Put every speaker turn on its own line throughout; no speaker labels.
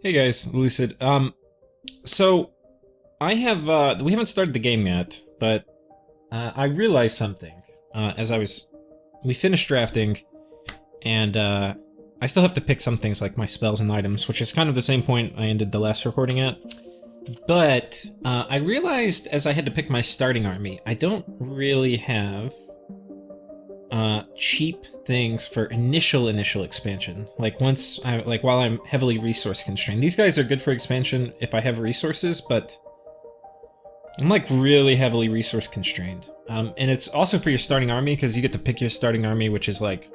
Hey guys, Lucid. So I have we haven't started the game yet, but I realized something as we finished drafting, and I still have to pick some things like my spells and items, which is kind of the same point I ended the last recording at. But I realized as I had to pick my starting army, I don't really have cheap things for initial expansion. Like while I'm heavily resource constrained. These guys are good for expansion if I have resources, but I'm like really heavily resource constrained. And it's also for your starting army because you get to pick your starting army, which is like,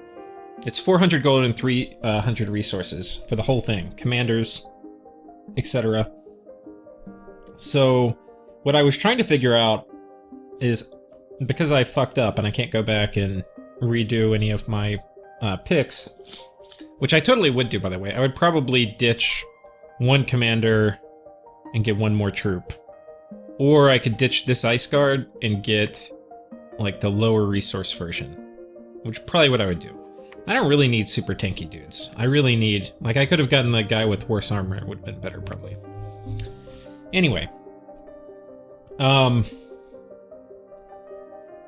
it's 400 gold and 300 resources for the whole thing. Commanders, etc. So what I was trying to figure out is, because I fucked up and I can't go back and redo any of my picks, which I totally would do, by the way. I would probably ditch one commander and get one more troop. Or I could ditch this ice guard and get like the lower resource version, which is probably what I would do. I don't really need super tanky dudes. I really need, like, I could have gotten the guy with worse armor. It would have been better, probably. Anyway.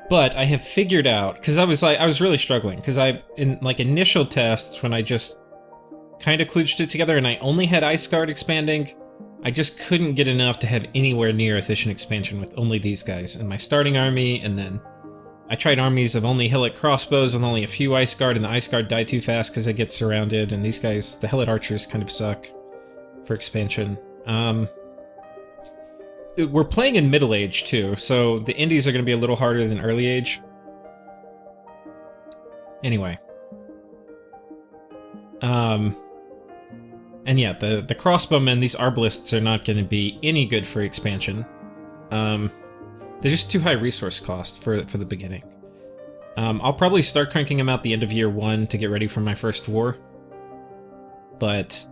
But I have figured out, because I was really struggling, because in like initial tests, when I just kind of kludged it together and I only had Ice Guard expanding, I just couldn't get enough to have anywhere near efficient expansion with only these guys in my starting army, and then I tried armies of only Hillet crossbows and only a few Ice Guard, and the Ice Guard die too fast because they get surrounded, and these guys, the Hillet archers, kind of suck for expansion. We're playing in Middle Age, too, so the Indies are going to be a little harder than Early Age. Anyway. And yeah, the crossbowmen, these arbalists, are not going to be any good for expansion. They're just too high resource cost for the beginning. I'll probably start cranking them out the end of year 1 to get ready for my first war. But,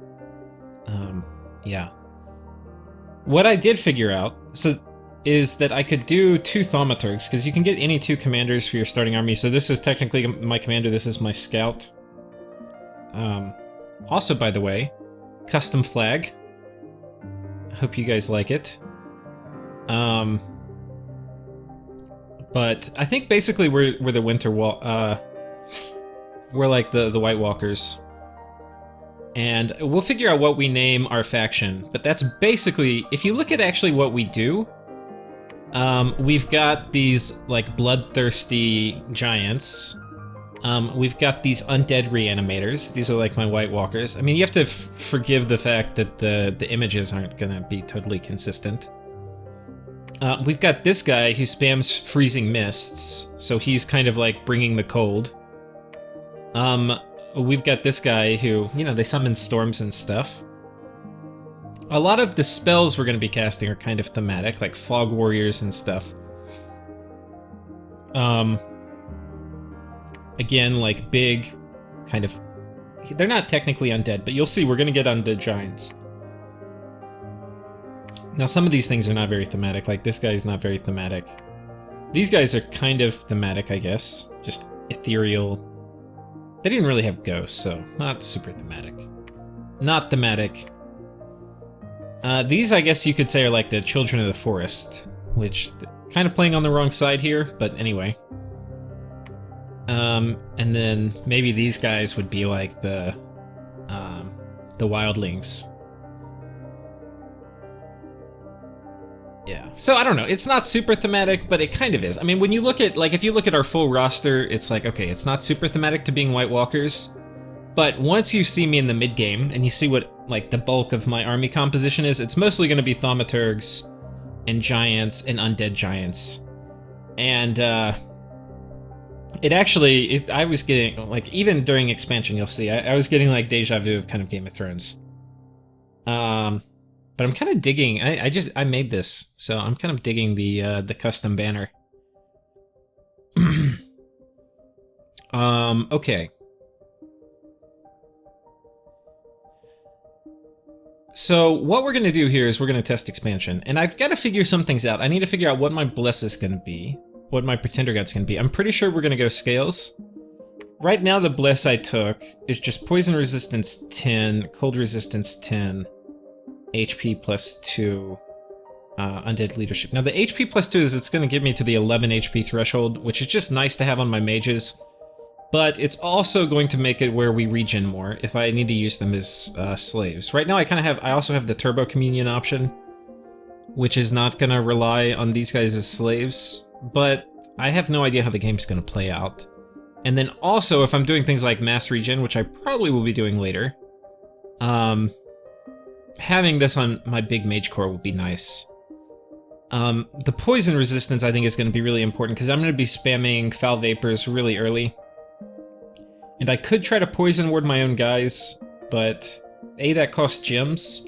yeah. What I did figure out is that I could do 2 thaumaturgs, because you can get any 2 commanders for your starting army. So this is technically my commander, this is my scout. Also, by the way, custom flag. I hope you guys like it. But I think basically we're the winter we're like the White Walkers. And we'll figure out what we name our faction, but that's basically, if you look at actually what we do, we've got these, like, bloodthirsty giants. We've got these undead reanimators. These are like my White Walkers. I mean, you have to forgive the fact that the images aren't gonna be totally consistent. We've got this guy who spams freezing mists, so he's kind of like bringing the cold. We've got this guy who, you know, they summon storms and stuff. A lot of the spells we're going to be casting are kind of thematic, like fog warriors and stuff. Again, like big, kind of... They're not technically undead, but you'll see we're going to get undead giants. Now, some of these things are not very thematic, like this guy's not very thematic. These guys are kind of thematic, I guess. Just ethereal. They didn't really have ghosts, so not super thematic. Not thematic. These, I guess you could say, are like the Children of the Forest, which kind of playing on the wrong side here, but anyway. And then maybe these guys would be like the Wildlings. Yeah, so I don't know, it's not super thematic, but it kind of is. I mean, when you look at, like, if you look at our full roster, it's like, okay, it's not super thematic to being White Walkers, but once you see me in the mid-game, and you see what, like, the bulk of my army composition is, it's mostly going to be thaumaturgs, and giants, and undead giants. And, I was getting, like, even during expansion, you'll see, I was getting, like, deja vu of kind of Game of Thrones. But I'm kind of digging, I made this, so I'm kind of digging the custom banner. Okay. So what we're gonna do here is we're gonna test expansion, and I've got to figure some things out. I need to figure out what my Bless is gonna be, what my Pretender Gut's gonna be. I'm pretty sure we're gonna go scales. Right now the Bless I took is just poison resistance 10, cold resistance 10, HP plus 2 undead leadership. Now the HP plus 2 is it's going to give me to the 11 HP threshold, which is just nice to have on my mages. But it's also going to make it where we regen more if I need to use them as slaves. Right now I also have the Turbo Communion option, which is not going to rely on these guys as slaves, but I have no idea how the game's going to play out. And then also, if I'm doing things like mass regen, which I probably will be doing later, having this on my big mage core would be nice. The poison resistance I think is going to be really important, because I'm going to be spamming foul vapors really early. And I could try to poison ward my own guys, but A, that costs gems.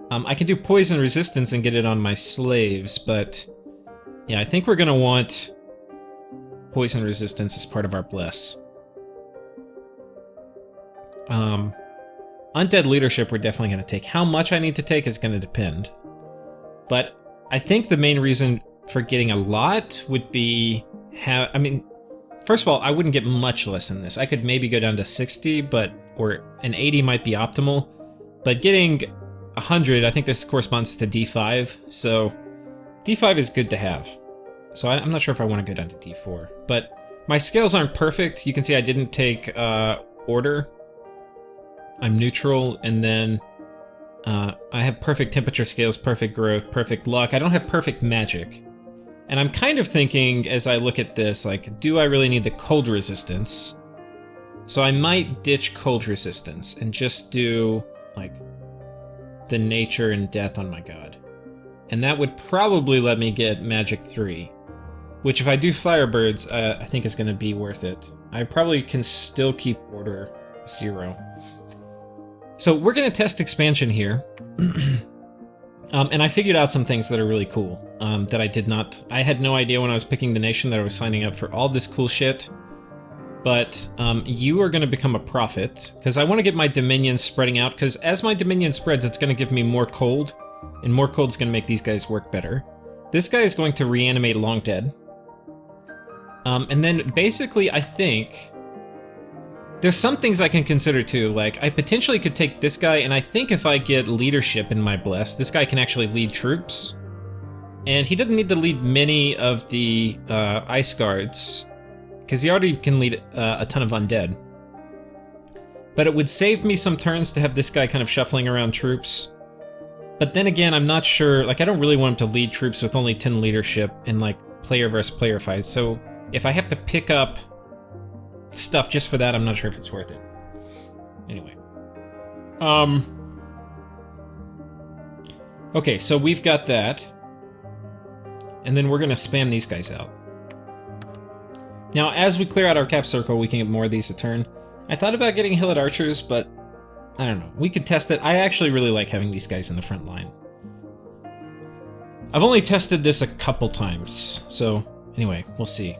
I could do poison resistance and get it on my slaves, but yeah, I think we're going to want poison resistance as part of our bless. Undead leadership we're definitely going to take. How much I need to take is going to depend. But I think the main reason for getting a lot would be first of all, I wouldn't get much less than this. I could maybe go down to 60, or an 80 might be optimal. But getting 100, I think this corresponds to D5, so D5 is good to have. So I'm not sure if I want to go down to D4. But my scales aren't perfect. You can see I didn't take order. I'm neutral, and then I have perfect temperature scales, perfect growth, perfect luck. I don't have perfect magic. And I'm kind of thinking, as I look at this, like, do I really need the cold resistance? So I might ditch cold resistance and just do, like, the nature and death on my god. And that would probably let me get magic 3. Which, if I do firebirds, I think is going to be worth it. I probably can still keep order 0. So we're going to test expansion here. And I figured out some things that are really cool that I had no idea when I was picking the nation that I was signing up for all this cool shit. But you are going to become a prophet, because I want to get my dominions spreading out, because as my dominion spreads, it's going to give me more cold, and more cold is going to make these guys work better. This guy is going to reanimate long dead. And then basically, I think there's some things I can consider too. Like, I potentially could take this guy, and I think if I get leadership in my bless, this guy can actually lead troops. And he doesn't need to lead many of the ice guards, because he already can lead a ton of undead. But it would save me some turns to have this guy kind of shuffling around troops. But then again, I'm not sure, like, I don't really want him to lead troops with only 10 leadership in, like, player versus player fights. So if I have to pick up stuff just for that, I'm not sure if it's worth it. Anyway. Okay, so we've got that. And then we're gonna spam these guys out. Now, as we clear out our cap circle, we can get more of these a turn. I thought about getting Hillet Archers, but I don't know. We could test it. I actually really like having these guys in the front line. I've only tested this a couple times, so anyway, we'll see.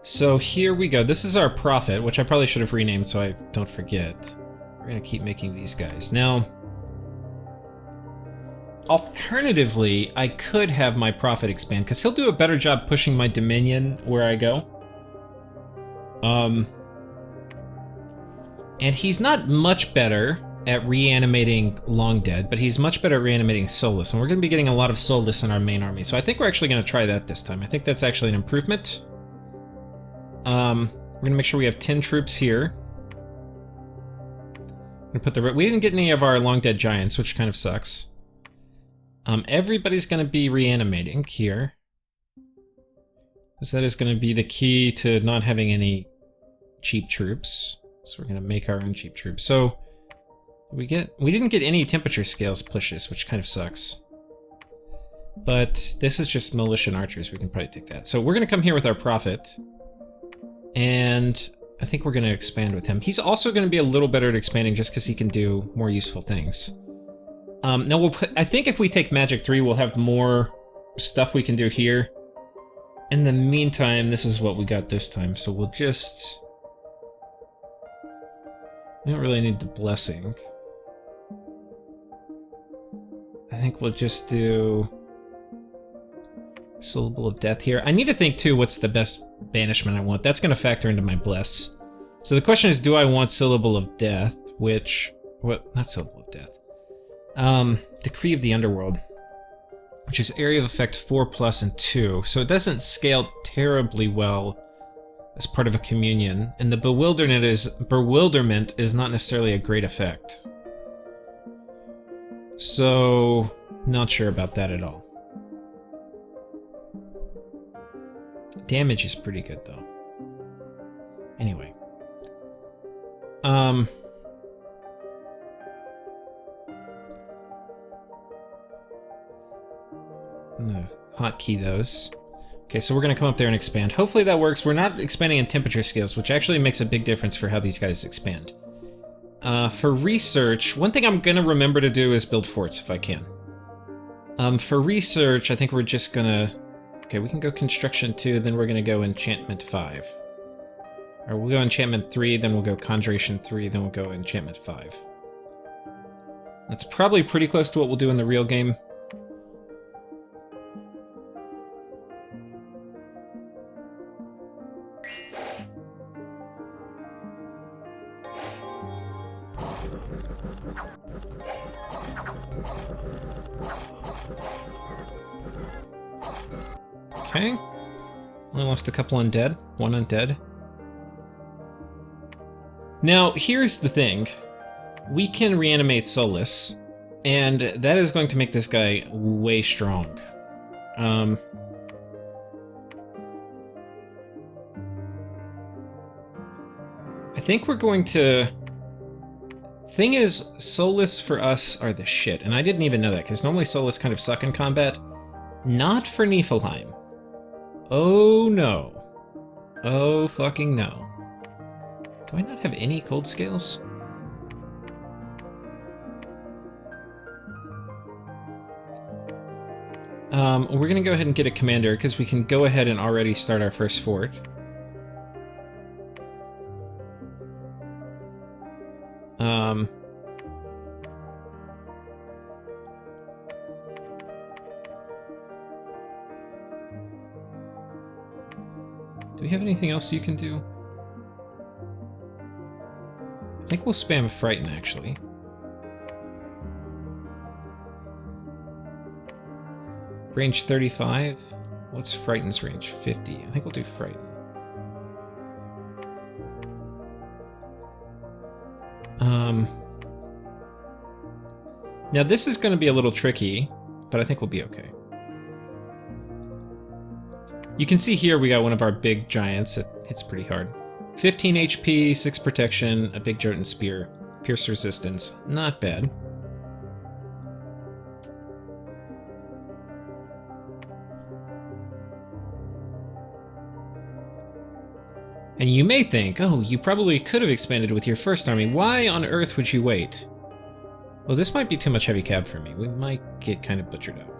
So here we go. This is our prophet, which I probably should have renamed so I don't forget. We're gonna keep making these guys. Now, alternatively, I could have my prophet expand, because he'll do a better job pushing my dominion where I go. And he's not much better at reanimating long dead, but he's much better at reanimating soulless, and we're going to be getting a lot of soulless in our main army, so I think we're actually going to try that this time. I think that's actually an improvement. We're going to make sure we have 10 troops here. I'm going to put we didn't get any of our long dead giants, which kind of sucks. Everybody's going to be reanimating here, because that is going to be the key to not having any cheap troops. So we're going to make our own cheap troops. So we didn't get any temperature scales pushes, which kind of sucks. But this is just militia and archers. We can probably take that. So we're going to come here with our prophet, and I think we're going to expand with him. He's also going to be a little better at expanding just because he can do more useful things. Now I think if we take Magic 3, we'll have more stuff we can do here. In the meantime, this is what we got this time, so we'll just... We don't really need the blessing. I think we'll just do Syllable of Death here. I need to think too what's the best banishment I want. That's going to factor into my bless. So the question is, do I want Syllable of Death, which... What? Not Syllable of Death. Decree of the Underworld, which is area of effect 4+ and 2, so it doesn't scale terribly well as part of a communion, and the bewilderment is not necessarily a great effect. So, not sure about that at all. Damage is pretty good though. Anyway. I'm gonna hotkey those. Okay, so we're gonna come up there and expand. Hopefully that works. We're not expanding in temperature scales, which actually makes a big difference for how these guys expand. For research, one thing I'm gonna remember to do is build forts if I can. For research, I think we're just gonna... Okay, we can go construction 2, then we're gonna go enchantment 5. Or we'll go enchantment 3, then we'll go conjuration 3, then we'll go enchantment 5. That's probably pretty close to what we'll do in the real game. Okay. Only lost a couple undead. One undead. Now, here's the thing. We can reanimate Solus, and that is going to make this guy way strong. I think we're going to... Thing is, Solus for us are the shit, and I didn't even know that, because normally Solus kind of suck in combat. Not for Niflheim. Oh no. Oh fucking no. Do I not have any cold scales? We're gonna go ahead and get a commander, because we can go ahead and already start our first fort. Do we have anything else you can do? I think we'll spam Frighten, actually. Range 35? What's Frighten's range? 50. I think we'll do Frighten. Now this is going to be a little tricky, but I think we'll be okay. You can see here we got one of our big giants. It hits pretty hard. 15 HP, 6 protection, a big Jotun spear, pierce resistance. Not bad. And you may think, oh, you probably could have expanded with your first army. Why on earth would you wait? Well, this might be too much heavy cab for me. We might get kind of butchered up.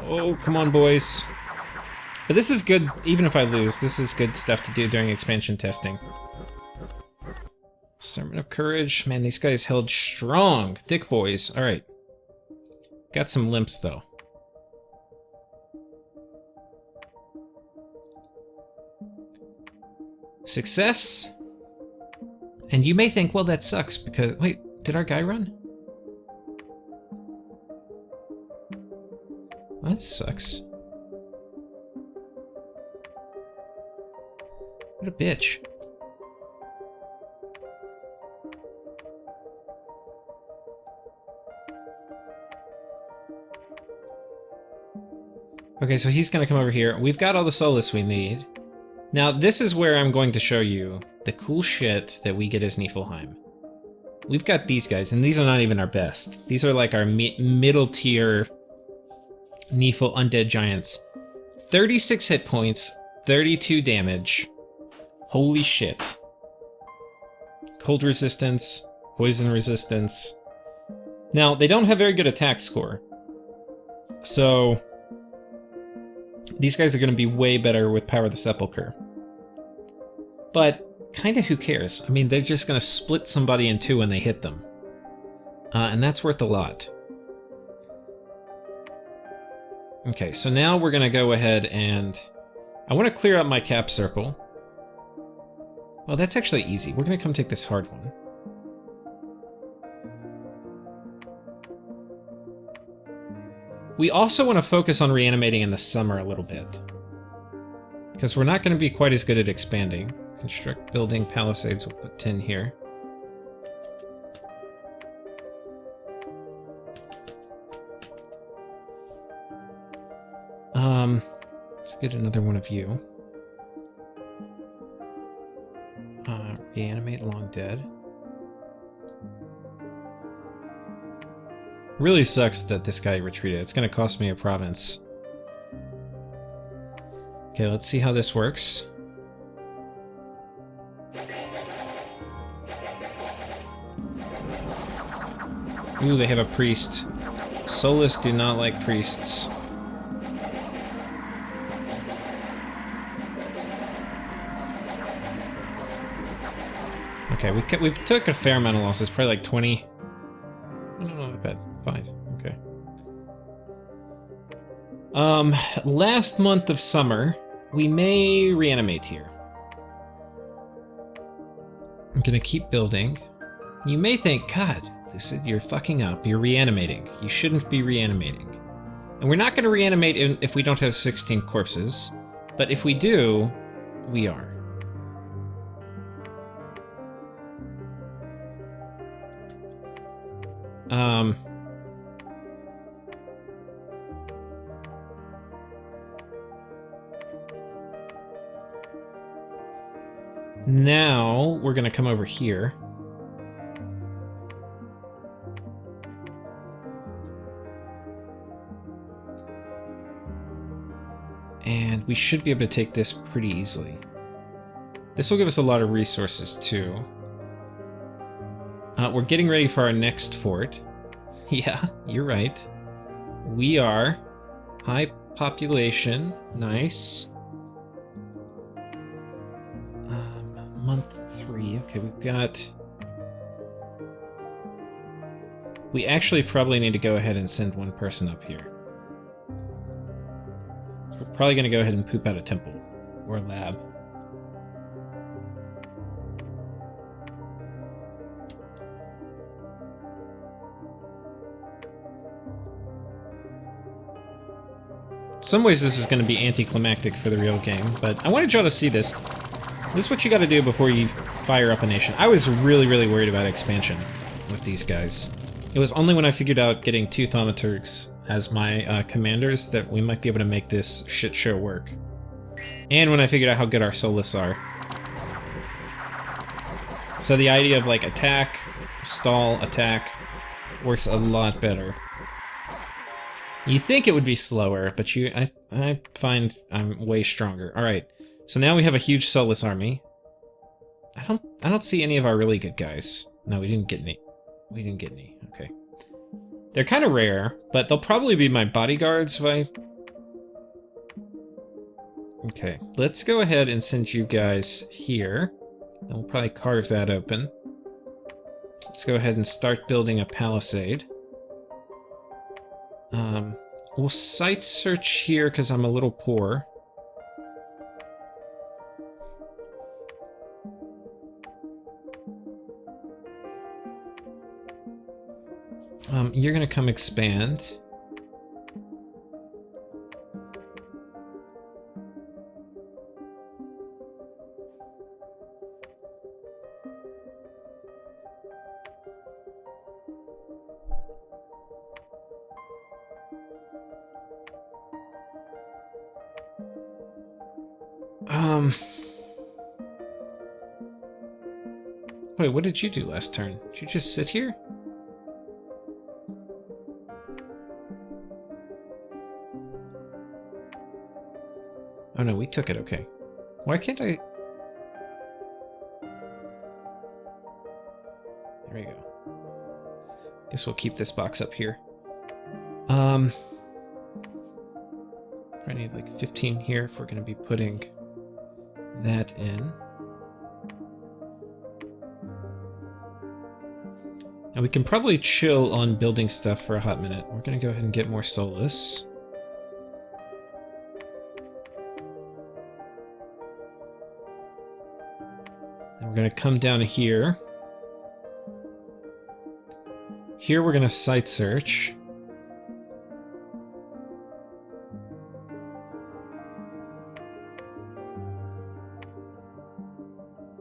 Oh, come on, boys. But this is good, even if I lose, this is good stuff to do during expansion testing. Sermon of Courage. Man, these guys held strong. Thick boys. Alright. Got some limps, though. Success. And you may think, well, that sucks, because... Wait, did our guy run? That sucks. What a bitch. Okay, so he's gonna come over here. We've got all the Solus we need. Now, this is where I'm going to show you the cool shit that we get as Niflheim. We've got these guys, and these are not even our best. These are like our middle tier Nifl undead giants. 36 hit points, 32 damage. Holy shit. Cold resistance, poison resistance. Now, they don't have very good attack score. So, these guys are going to be way better with Power of the Sepulchre. But kind of who cares? I mean, they're just going to split somebody in two when they hit them. And that's worth a lot. Okay, so now we're going to go ahead and... I want to clear up my cap circle. Well, that's actually easy. We're going to come take this hard one. We also want to focus on reanimating in the summer a little bit. Because we're not going to be quite as good at expanding. Construct building palisades, we'll put 10 here. Let's get another one of you. Reanimate long dead. Really sucks that this guy retreated. It's gonna cost me a province. Okay, let's see how this works. Ooh, they have a priest. Soulless do not like priests. Okay, we took a fair amount of losses, probably like 20. No, not bad. 5. Okay. Last month of summer, we may reanimate here. I'm gonna keep building. You may think, God, Lucid, you're fucking up. You're reanimating. You shouldn't be reanimating. And we're not gonna reanimate if we don't have 16 corpses, but if we do, we are. Now we're gonna come over here. And we should be able to take this pretty easily. This will give us a lot of resources too. We're getting ready for our next fort. Yeah, you're right. We are. High population. Nice. Month 3. Okay, we've got... We actually probably need to go ahead and send one person up here. So we're probably going to go ahead and poop out a temple. Or a lab. In some ways this is going to be anticlimactic for the real game, but I wanted y'all to see this. This is what you gotta do before you fire up a nation. I was really, really worried about expansion with these guys. It was only when I figured out getting 2 thaumaturgs as my commanders that we might be able to make this shit show work. And when I figured out how good our soulless are. So the idea of like attack, stall, attack works a lot better. You think it would be slower, but I find I'm way stronger. Alright. So now we have a huge soulless army. I don't see any of our really good guys. No, we didn't get any. We didn't get any. Okay. They're kind of rare, but they'll probably be my bodyguards if I... Okay, let's go ahead and send you guys here. And we'll probably carve that open. Let's go ahead and start building a palisade. We'll site search here because I'm a little poor. You're gonna come expand. Wait, what did you do last turn? Did you just sit here? Oh no, we took it, okay. Why can't I... There we go. Guess we'll keep this box up here. I need like 15 here if we're gonna be putting that in. And we can probably chill on building stuff for a hot minute. We're gonna go ahead and get more Solus. And we're gonna come down here. Here we're gonna site search.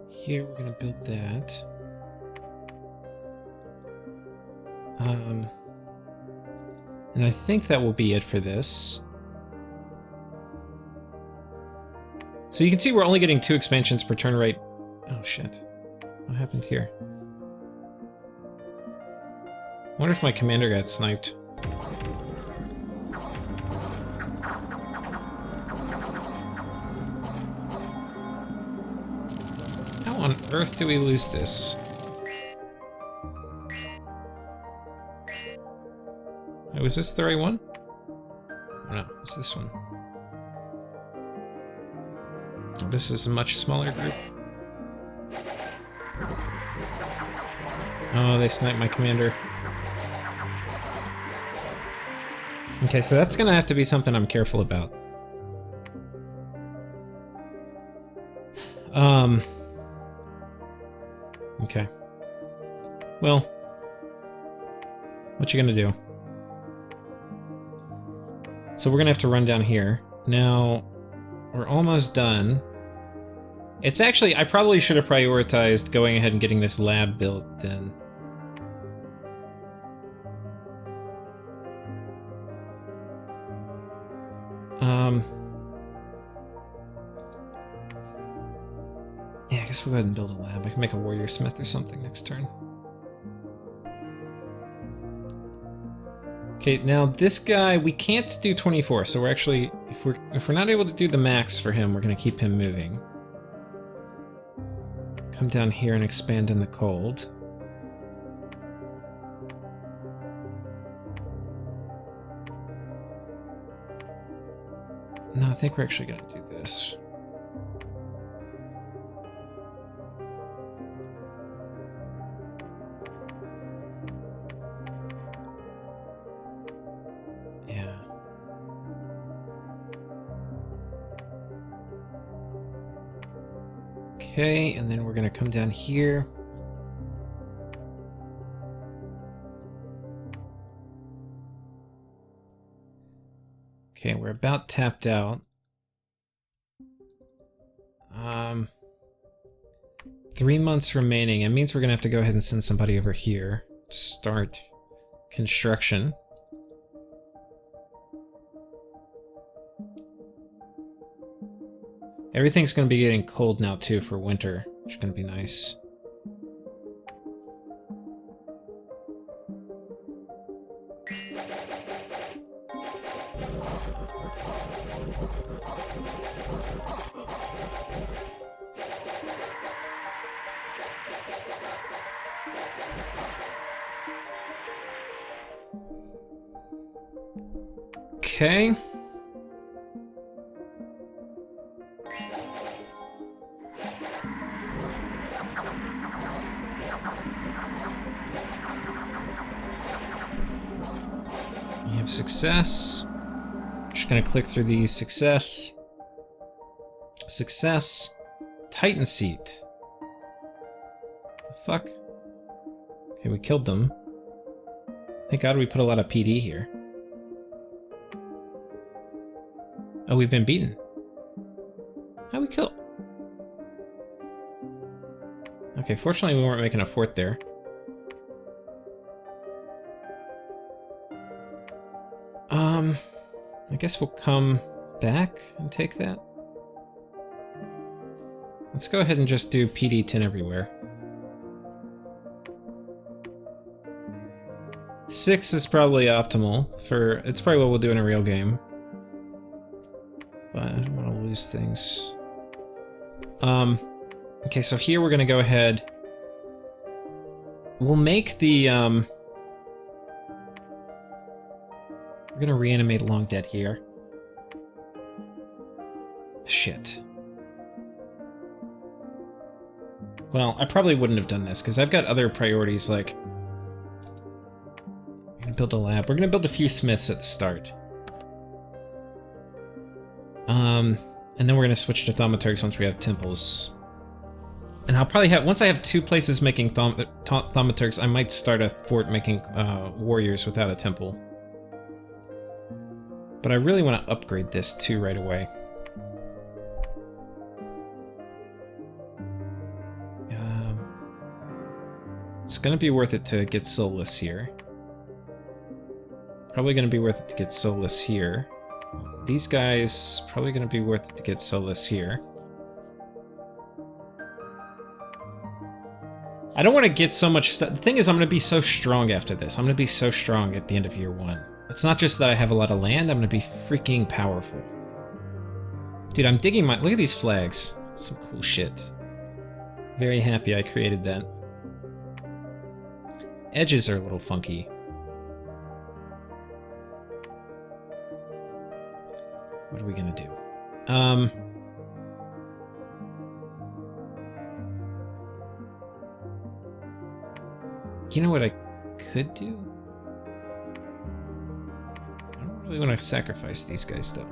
Here we're gonna build that. And I think that will be it for this. So you can see we're only getting 2 expansions per turn rate. Oh shit. What happened here? I wonder if my commander got sniped. How on earth do we lose this? Oh, is this the right one? Oh, no, it's this one. Oh, this is a much smaller group. Oh, they sniped my commander. Okay, so that's gonna have to be something I'm careful about. Okay. Well, what you gonna do? So we're gonna have to run down here. Now, we're almost done. It's actually, I probably should have prioritized going ahead and getting this lab built then. Yeah, I guess we'll go ahead and build a lab. I can make a warrior smith or something next turn. Okay, now this guy, we can't do 24, so we're actually, if we're not able to do the max for him, we're gonna keep him moving. Come down here and expand in the cold. No, I think we're actually gonna do this. Okay, and then we're gonna come down here. Okay, we're about tapped out. 3 months remaining. It means we're gonna have to go ahead and send somebody over here to start construction. Everything's gonna be getting cold now too for winter, which is gonna be nice. Okay. We have success. Just gonna click through these. Success. Success. Titan seat. The fuck? Okay, we killed them. Thank God we put a lot of PD here. Oh, we've been beaten. How'd we kill? Okay, fortunately we weren't making a fort there. I guess we'll come back and take that. Let's go ahead and just do PD 10 everywhere. 6 is probably optimal for, it's probably what we'll do in a real game. But I don't want to lose things. Okay, so here we're gonna go ahead. We'll make the, we're gonna reanimate Long Dead here. Shit. Well, I probably wouldn't have done this, because I've got other priorities, like build a lab. We're gonna build a few smiths at the start. And then we're gonna switch to thaumaturgs once we have temples. And I'll probably have, once I have 2 places making thaumaturgs, I might start a fort making warriors without a temple. But I really want to upgrade this too right away. It's gonna be worth it to get soulless here. Probably gonna be worth it to get soulless here. These guys, probably gonna be worth it to get soulless here. I don't want to get so much stuff. The thing is, I'm going to be so strong after this. I'm going to be so strong at the end of year 1. It's not just that I have a lot of land, I'm going to be freaking powerful. Dude, I'm digging my... Look at these flags. Some cool shit. Very happy I created that. Edges are a little funky. What are we going to do? You know what I could do? I don't really want to sacrifice these guys, though.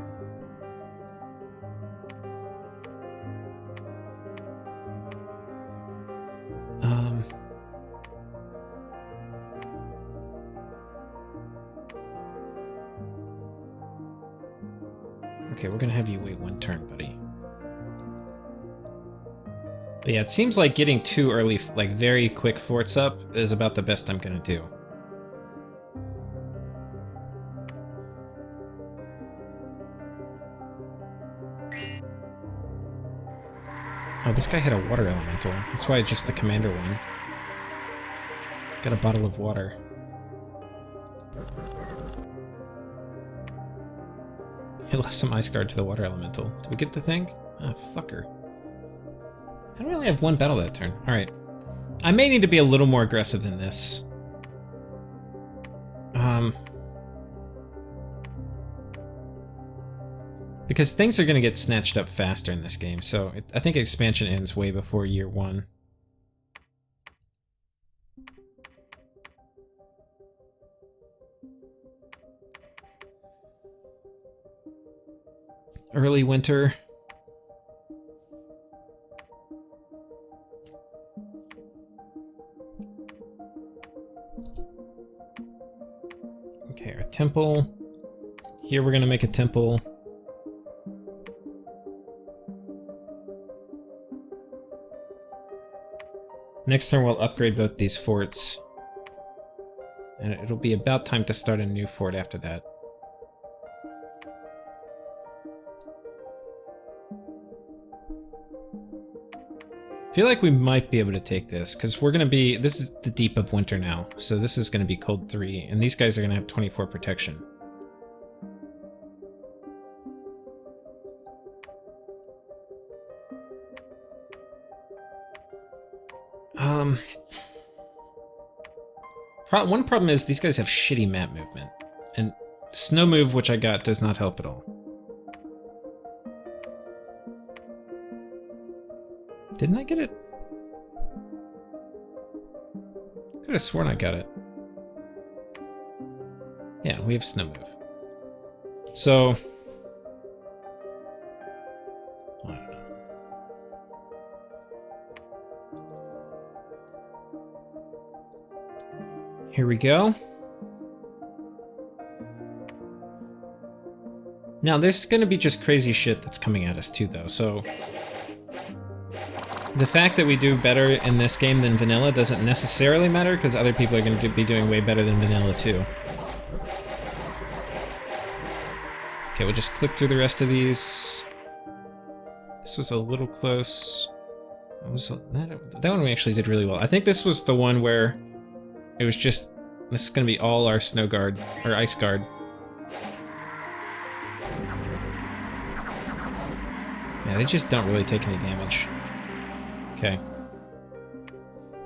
Okay, we're gonna have you wait 1 turn, buddy. But yeah, it seems like getting 2 early, like very quick forts up is about the best I'm gonna do. Oh, this guy had a water elemental. That's why just the commander won. Got a bottle of water. He lost some ice guard to the water elemental. Did we get the thing? Ah, fucker. I don't really have 1 battle that turn. Alright. I may need to be a little more aggressive than this. Because things are going to get snatched up faster in this game, so I think expansion ends way before year 1. Early winter. Okay, our temple. Here we're gonna make a temple. Next turn we'll upgrade both these forts. And it'll be about time to start a new fort after that. I feel like we might be able to take this, because we're going to be... This is the deep of winter now, so this is going to be cold 3, and these guys are going to have 24 protection. One problem is these guys have shitty map movement, and snow move, which I got, does not help at all. Didn't I get it? Could have sworn I got it. Yeah, we have snow move. So... I don't know. Here we go. Now, there's gonna be just crazy shit that's coming at us too, though, so... The fact that we do better in this game than vanilla doesn't necessarily matter, because other people are going to be doing way better than vanilla too. Okay, we'll just click through the rest of these. This was a little close. That one we actually did really well. I think this was the one where it was just... This is going to be all our snow guard, or ice guard. Yeah, they just don't really take any damage. Okay.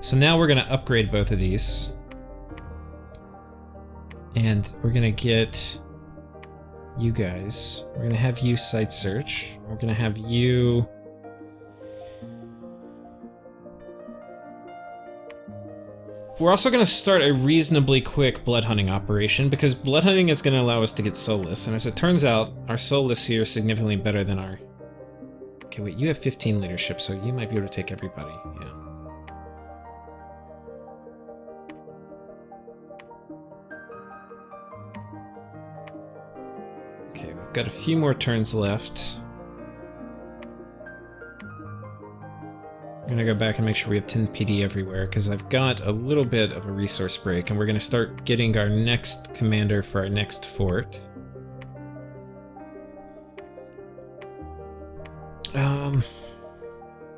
So now we're gonna upgrade both of these. And we're gonna get you guys. We're gonna have you site search. We're gonna have you... We're also going to start a reasonably quick blood hunting operation, because blood hunting is going to allow us to get soulless, and as it turns out, our soulless here is significantly better than our... Okay, wait, you have 15 leadership, so you might be able to take everybody, yeah. Okay, we've got a few more turns left. I'm gonna go back and make sure we have 10 PD everywhere, because I've got a little bit of a resource break, and we're gonna start getting our next commander for our next fort.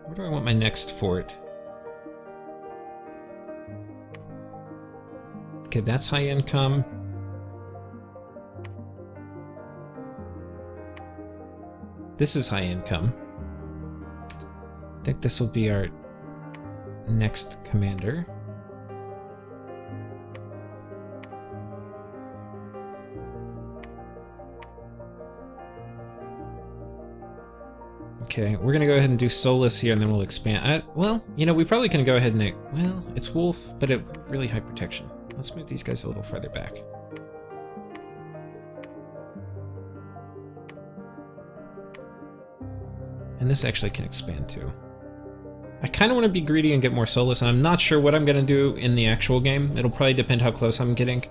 Where do I want my next fort? Okay, that's high income. This is high income. I think this will be our next commander. Okay, we're gonna go ahead and do soulless here, and then we'll expand. Well, you know, we probably can go ahead and... Well, it's wolf, but it really high protection. Let's move these guys a little farther back. And this actually can expand too. I kind of want to be greedy and get more soulless, and I'm not sure what I'm going to do in the actual game. It'll probably depend how close I'm getting.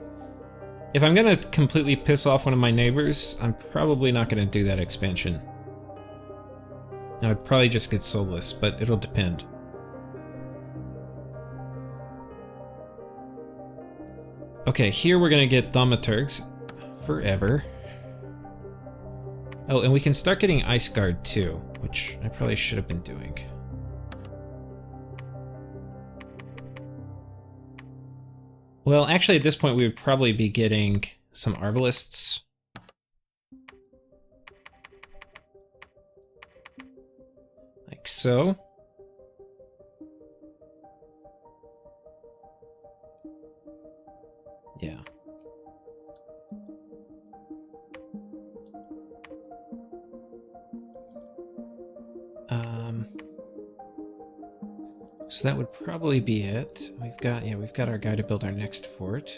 If I'm going to completely piss off one of my neighbors, I'm probably not going to do that expansion. And I'd probably just get soulless, but it'll depend. Okay, here we're going to get thaumaturgs forever. Oh, and we can start getting Ice Guard too, which I probably should have been doing. Well, actually, at this point, we would probably be getting some Arbalists. Like so. Yeah. So that would probably be it. We've got our guy to build our next fort.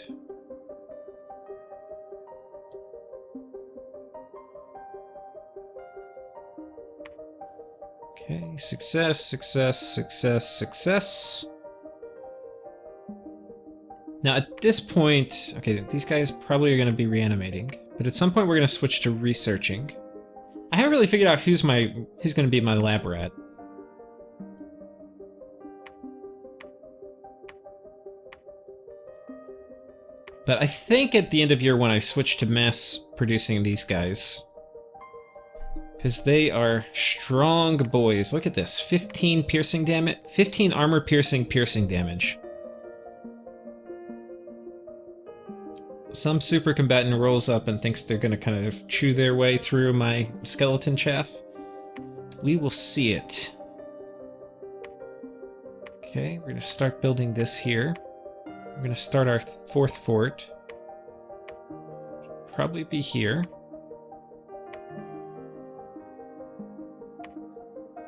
Okay, success, success, success, success. Now at this point, okay, these guys probably are going to be reanimating, but at some point we're going to switch to researching. I haven't really figured out who's going to be my lab rat. But I think at the end of year one I switched to mass producing these guys. Because they are strong boys. Look at this, 15 piercing damage, 15 armor piercing damage. Some super combatant rolls up and thinks they're gonna kind of chew their way through my skeleton chaff. We will see it. Okay, we're gonna start building this here. We're gonna start our fourth fort. Probably be here.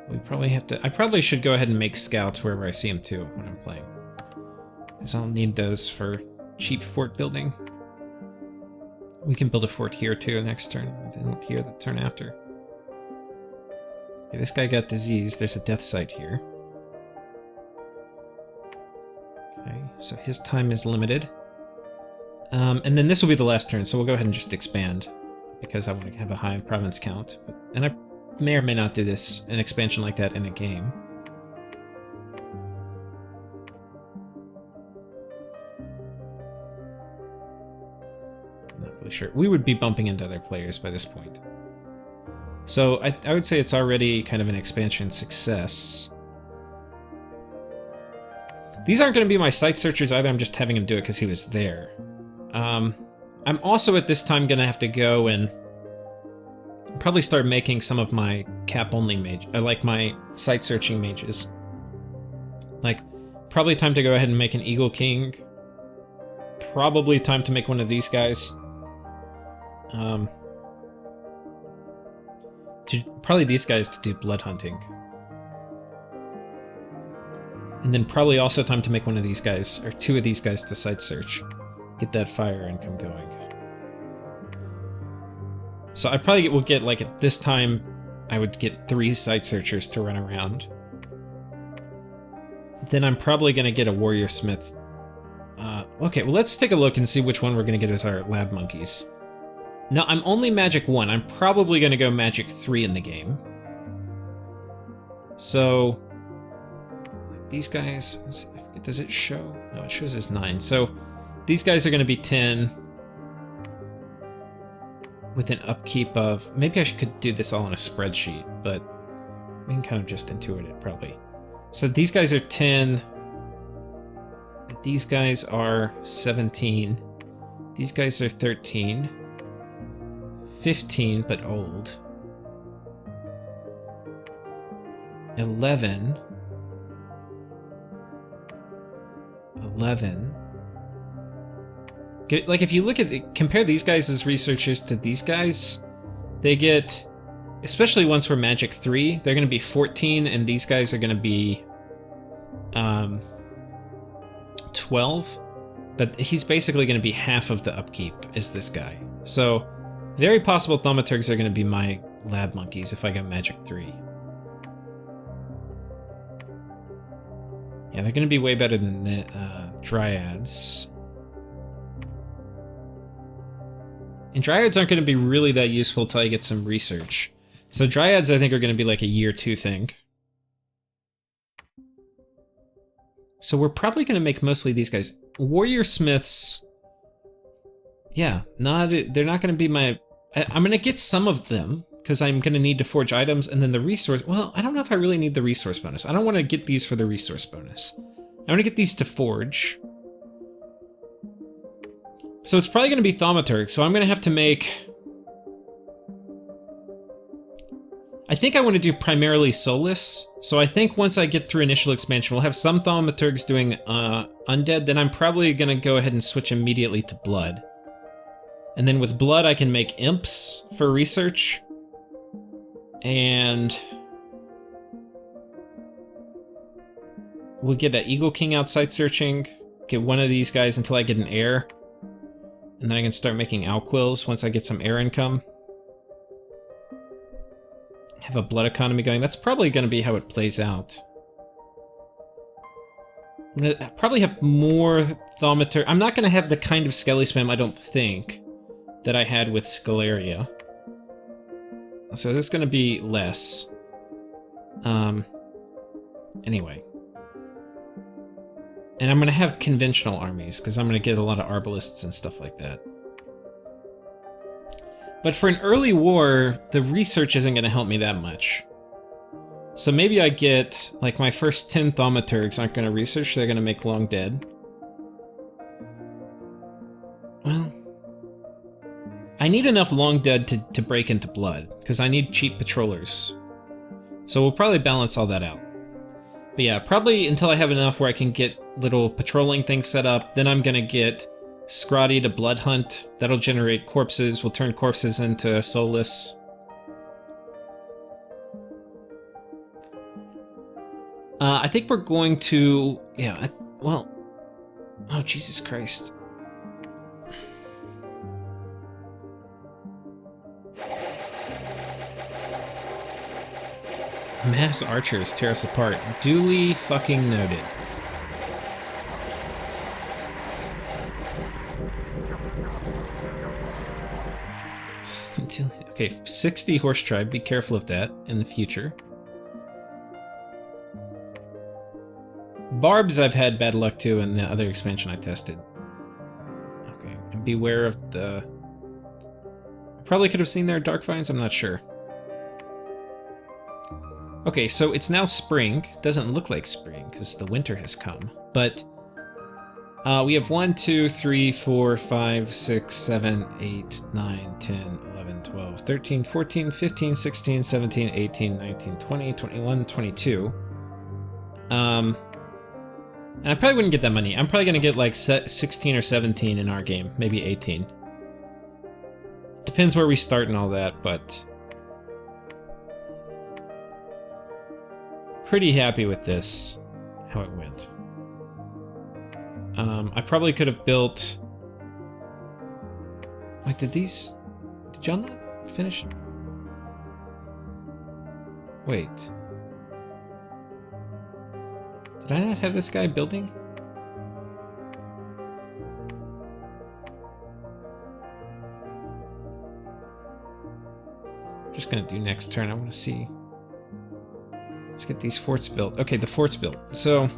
We probably have to... I probably should go ahead and make scouts wherever I see them too when I'm playing, because I'll need those for cheap fort building. We can build a fort here too next turn, and then here the turn after. Okay, this guy got disease. There's a death site here. Okay, so his time is limited. And then this will be the last turn, so we'll go ahead and just expand, because I want to have a high province count. And I may or may not do an expansion like that in a game. Not really sure. We would be bumping into other players by this point. So I would say it's already kind of an expansion success. These aren't going to be my site searchers either, I'm just having him do it because he was there. I'm also at this time going to have to go and probably start making some of my cap-only mage, like my site-searching mages. Like, probably time to go ahead and make an Eagle King. Probably time to make one of these guys. Probably these guys to do blood hunting. And then probably also time to make one of these guys, or two of these guys to site search. Get that fire income going. So I probably will get, like, at this time, I would get 3 site searchers to run around. Then I'm probably going to get a warrior smith. Okay, well, let's take a look and see which one we're going to get as our lab monkeys. Now, I'm only magic 1. I'm probably going to go magic 3 in the game. So, these guys, does it show? No, it shows as 9. So, these guys are going to be 10 with an upkeep of, maybe I could do this all in a spreadsheet, but we can kind of just intuit it, probably. So these guys are 10. These guys are 17. These guys are 13. 15, but old. 11. 11. Like, if you look at compare these guys as researchers to these guys, they get, especially once we're magic 3, they're going to be 14, and these guys are going to be 12. But he's basically going to be half of the upkeep as this guy. So, very possible thaumaturgs are going to be my lab monkeys if I go magic 3. Yeah, they're going to be way better than the dryads. And dryads aren't going to be really that useful until I get some research. So dryads, I think, are going to be like a year 2 thing. So we're probably going to make mostly these guys. Warrior smiths, yeah, they're not going to be my... I'm going to get some of them, because I'm going to need to forge items, and then the resource... Well, I don't know if I really need the resource bonus. I don't want to get these for the resource bonus. I want to get these to forge. So it's probably going to be thaumaturg, so I'm going to have to make... I think I want to do primarily soulless, so I think once I get through initial expansion, we'll have some thaumaturgs doing undead, then I'm probably going to go ahead and switch immediately to blood. And then with blood, I can make imps for research. And we'll get an Eagle King outside searching, get one of these guys until I get an heir. And then I can start making Alquills once I get some air income. Have a blood economy going. That's probably going to be how it plays out. I'm going to probably have more thaumaturg. I'm not going to have the kind of skelly spam, I don't think, that I had with Scalaria. So there's going to be less. Anyway. And I'm going to have conventional armies, because I'm going to get a lot of arbalists and stuff like that. But for an early war, the research isn't going to help me that much. So maybe I get, like, my first 10 thaumaturgs aren't going to research, they're going to make long dead. Well, I need enough long dead to break into blood, because I need cheap patrollers. So we'll probably balance all that out. But yeah, probably until I have enough where I can get little patrolling things set up, then I'm gonna get Scrotty to blood hunt. That'll generate corpses, we'll turn corpses into soulless. I think we're going to, yeah, well, oh Jesus Christ. Mass archers tear us apart. Duly fucking noted. Okay, 60 horse tribe. Be careful of that in the future. Barbs I've had bad luck to in the other expansion I tested. Okay, and beware of the... I probably could have seen their dark vines, I'm not sure. Okay, so it's now spring. Doesn't look like spring because the winter has come. But we have 1, 2, 3, 4, 5, 6, 7, 8, 9, 10, 11, 12, 13, 14, 15, 16, 17, 18, 19, 20, 21, 22. And I probably wouldn't get that many. I'm probably going to get like 16 or 17 in our game. Maybe 18. Depends where we start and all that, but... pretty happy with this. how it went. I probably could have built... Like, did y'all not finish? Wait. Did I not have this guy building? I'm just gonna do next turn. I want to see. Let's get these forts built. Okay, the fort's built. So,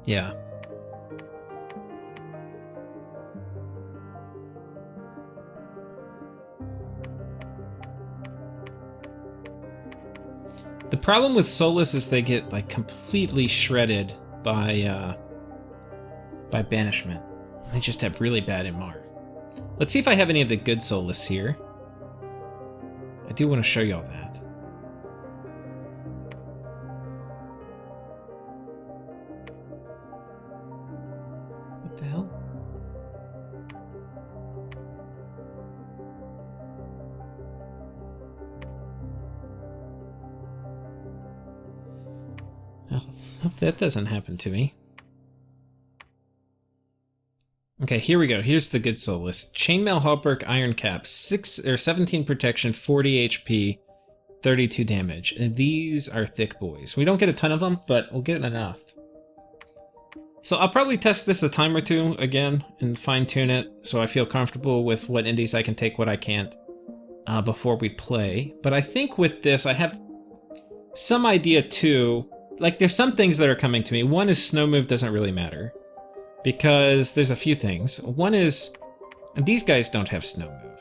yeah. The problem with Solus is they get like completely shredded by banishment. They just have really bad MR. Let's see if I have any of the good Solus here. I do want to show you all that. What the hell? Hope that doesn't happen to me. Okay, here we go. Here's the good soul list. Chainmail Halberd Iron Cap, 17 protection, 40 HP, 32 damage. And these are thick boys. We don't get a ton of them, but we'll get enough. So I'll probably test this a time or two again and fine-tune it so I feel comfortable with what indies I can take, what I can't, before we play. But I think with this, I have some idea too. Like, there's some things that are coming to me. One is snow move doesn't really matter, because there's a few things. One is, these guys don't have snow move.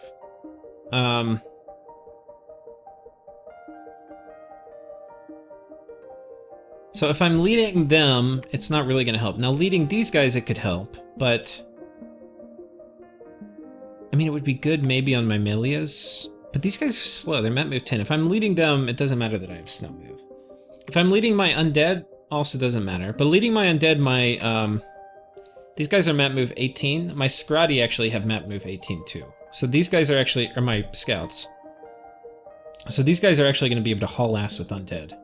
So if I'm leading them, it's not really going to help. Now, leading these guys, it could help, but... I mean, it would be good maybe on my Melias, but these guys are slow. They're map move 10. If I'm leading them, it doesn't matter that I have snow move. If I'm leading my undead, also doesn't matter. But leading my undead, my these guys are map move 18. My Scrotty actually have map move 18 too. So these guys are actually, or my scouts. So these guys are actually going to be able to haul ass with undead.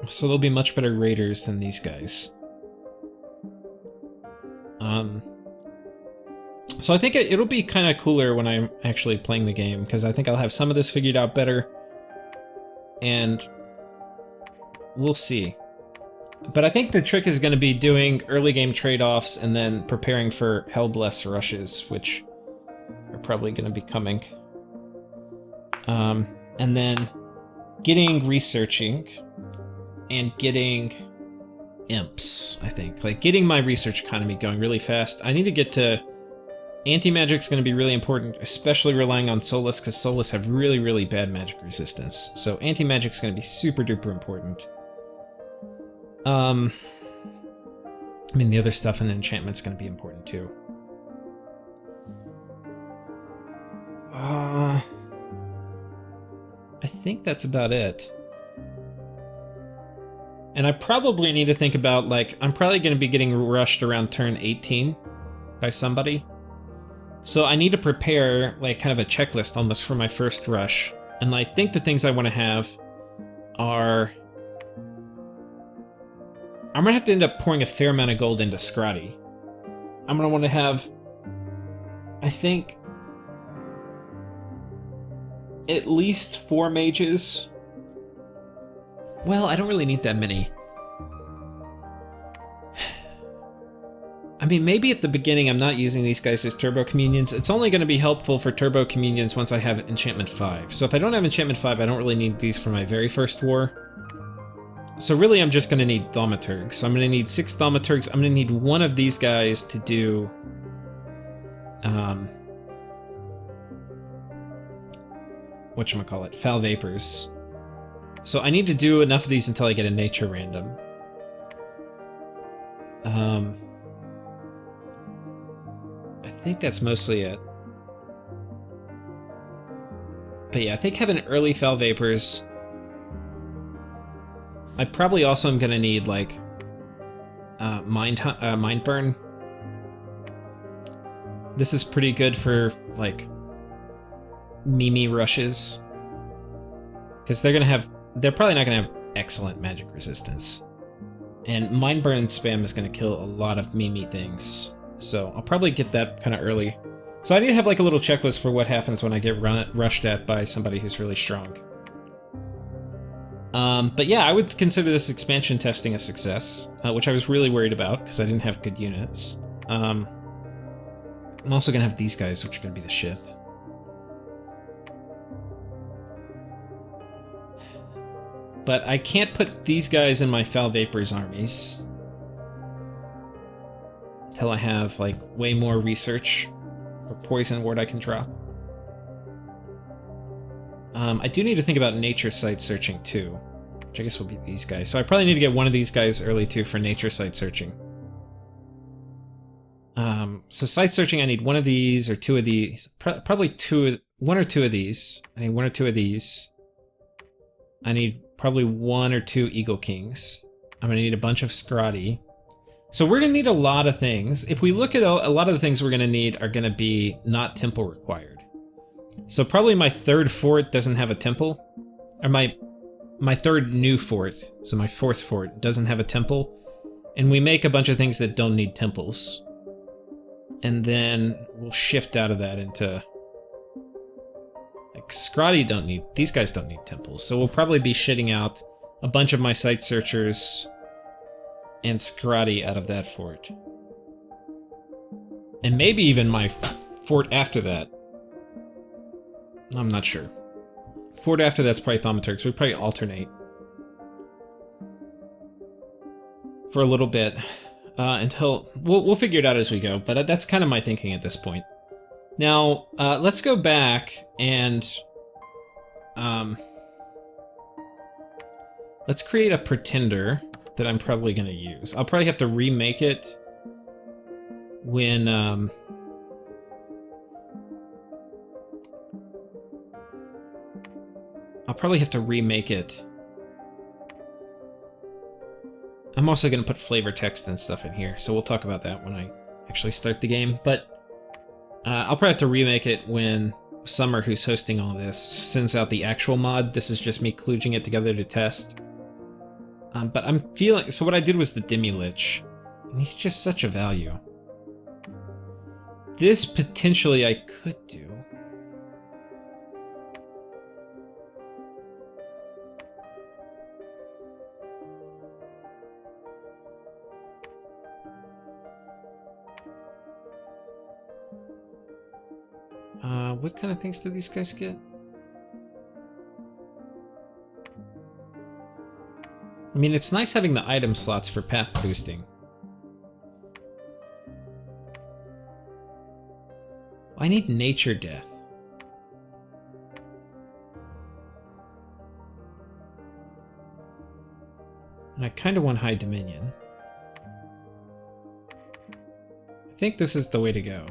So they'll be much better raiders than these guys. So I think it'll be kind of cooler when I'm actually playing the game, because I think I'll have some of this figured out better. And we'll see. But I think the trick is going to be doing early game trade-offs and then preparing for Hellbless rushes, which are probably going to be coming. And then getting researching and getting imps, I think. Like, getting my research economy going really fast. I need to get to... Anti-magic's going to be really important, especially relying on Solus, because Solus have really, really bad magic resistance. So anti-magic's going to be super duper important. I mean, the other stuff in enchantment's going to be important too. I think that's about it. And I probably need to think about, like, I'm probably going to be getting rushed around turn 18 by somebody. So I need to prepare, like, kind of a checklist almost for my first rush. And I think the things I want to have are... I'm going to have to end up pouring a fair amount of gold into Scrotty. I'm going to want to have, I think, at least 4 mages. Well, I don't really need that many. I mean, maybe at the beginning I'm not using these guys as Turbo Communions. It's only going to be helpful for Turbo Communions once I have Enchantment 5. So if I don't have Enchantment 5, I don't really need these for my very first war. So really I'm just going to need Thaumaturgs. So I'm going to need 6 Thaumaturgs. I'm going to need one of these guys to do... whatchamacallit? Foul Vapors. So I need to do enough of these until I get a Nature Random. I think that's mostly it. But yeah, I think having early Foul Vapors... I probably also am going to need, like, Mind Burn. This is pretty good for, like, Mimi rushes. Because they're going to have they're probably not going to have excellent magic resistance. And Mind Burn spam is going to kill a lot of Mimi things. So I'll probably get that kind of early. So I need to have like a little checklist for what happens when I get rushed at by somebody who's really strong. But yeah, I would consider this expansion testing a success, which I was really worried about because I didn't have good units. I'm also going to have these guys, which are going to be the shit. But I can't put these guys in my Foul Vapors armies until I have like way more research or poison ward I can drop. I do need to think about nature site searching too, which I guess will be these guys. So I probably need to get one of these guys early too for nature site searching. So site searching, I need one of these or two of these. Probably one or two of these. I need one or two of these. I need probably one or two Eagle Kings. I'm gonna need a bunch of Scrotty. So we're gonna need a lot of things. If we look at a lot of the things we're gonna need are gonna be not temple required. So probably my third fort doesn't have a temple. Or my third new fort, so my fourth fort, doesn't have a temple. And we make a bunch of things that don't need temples. And then we'll shift out of that into... Like, Scrotty don't need... These guys don't need temples. So we'll probably be shitting out a bunch of my site searchers and Scrotty out of that fort. And maybe even my fort after that. I'm not sure. Fort after that's probably Thaumaturgs. We probably alternate for a little bit until we'll figure it out as we go. But that's kind of my thinking at this point. Now let's go back and let's create a pretender that I'm probably going to use. I'll probably have to remake it when I'll probably have to remake it. I'm also going to put flavor text and stuff in here, so we'll talk about that when I actually start the game. But I'll probably have to remake it when Summer, who's hosting all this, sends out the actual mod. This is just me kludging it together to test. But I'm feeling... So what I did was the Demi-Lich, and he's just such a value. This potentially I could do. What kind of things do these guys get? I mean, it's nice having the item slots for path boosting. I need Nature Death. And I kind of want High Dominion. I think this is the way to go.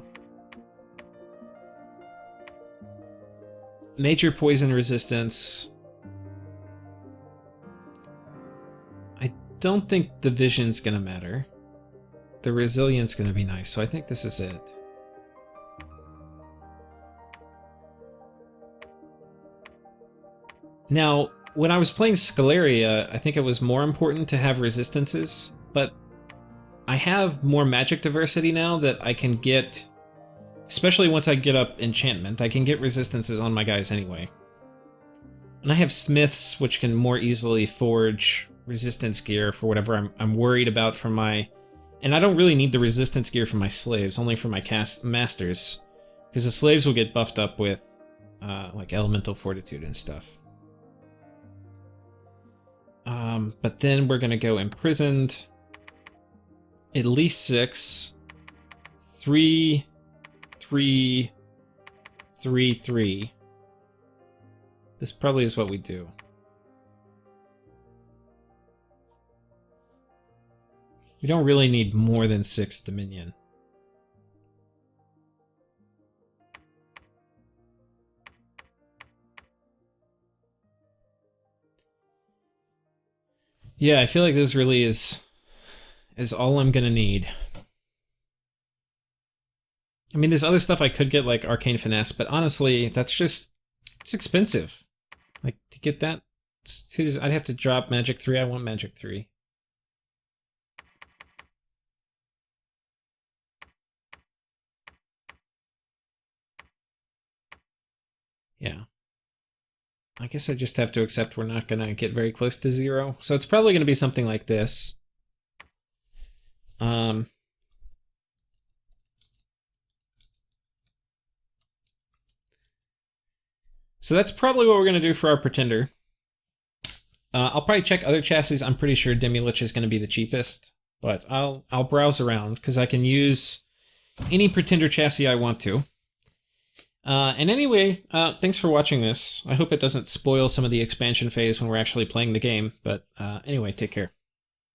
Nature Poison Resistance. I don't think the Vision's gonna matter. The Resilience gonna be nice, so I think this is it. Now, when I was playing Scaleria, I think it was more important to have resistances, but I have more magic diversity now that I can get... Especially once I get up enchantment, I can get resistances on my guys anyway. And I have smiths, which can more easily forge resistance gear for whatever I'm worried about for my... And I don't really need the resistance gear for my slaves, only for my masters. Because the slaves will get buffed up with like elemental fortitude and stuff. But then we're gonna go imprisoned. At least 6. 3... 3, 3, 3. This probably is what we do. We don't really need more than 6 Dominion. Yeah, I feel like this really is all I'm gonna need. I mean, there's other stuff I could get, like Arcane Finesse, but honestly, that's just... It's expensive. Like, to get that, I'd have to drop Magic 3. I want Magic 3. Yeah. I guess I just have to accept we're not going to get very close to 0. So it's probably going to be something like this. So that's probably what we're going to do for our Pretender. I'll probably check other chassis. I'm pretty sure Demilich is going to be the cheapest. But I'll browse around, because I can use any Pretender chassis I want to. And anyway, thanks for watching this. I hope it doesn't spoil some of the expansion phase when we're actually playing the game. But anyway, take care.